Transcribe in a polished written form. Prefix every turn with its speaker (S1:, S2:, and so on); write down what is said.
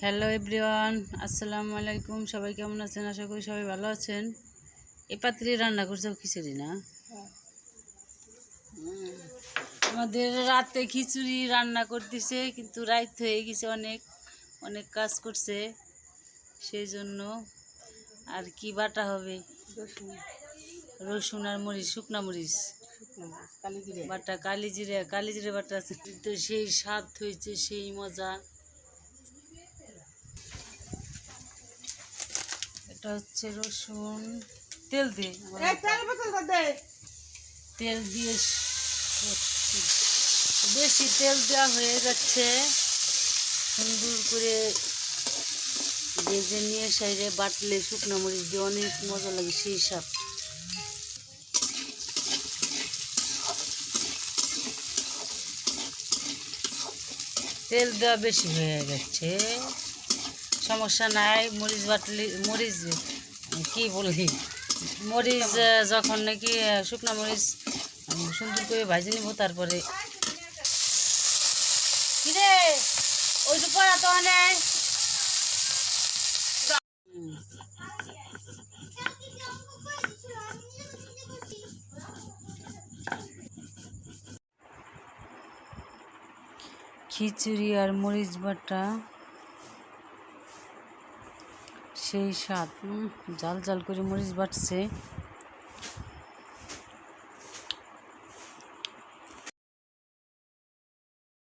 S1: Hello everyone, আসসালামু আলাইকুম। সবাই কেমন আছেন? আশা করি সবাই ভালো আছেন। এই পাত্রে রান্না করছে খিচুড়ি না? আমাদের রাতে খিচুড়ি রান্না করতেছে, কিন্তু রাত হয়ে গেছে, অনেক অনেক কাজ করছে, সেই জন্য। আর কি বাটা হবে? রসুন আর মরিচ, শুকনা মরিচ বাটা, কালি জিরে বাটা আছে। তো সেই স্বাদ হয়েছে, সেই মজা। এটা হচ্ছে রসুন, তেল দিয়ে বেশি তেল দেওয়া হয়ে যাচ্ছে। সুন্দর করে ভেজে নিয়ে সাইডে বাটলে শুকনো মরিচ দিয়ে অনেক মজা লাগে, সেই স্বাদ। তেল দেওয়া বেশি হয়ে গেছে, সমস্যা নাই। মরিচ বাটলি, মরিচ কি বলি, মরিচ যখন নাকি শুকনো মরিচ সুন্দর করে ভাজি নিব, তারপরে কিরে ওই তো পড়া তো অনেক। খিচুড়ি আর মরিচ বাটা, সেই স্বাদ। জাল জাল করে মরিচ বাটছে।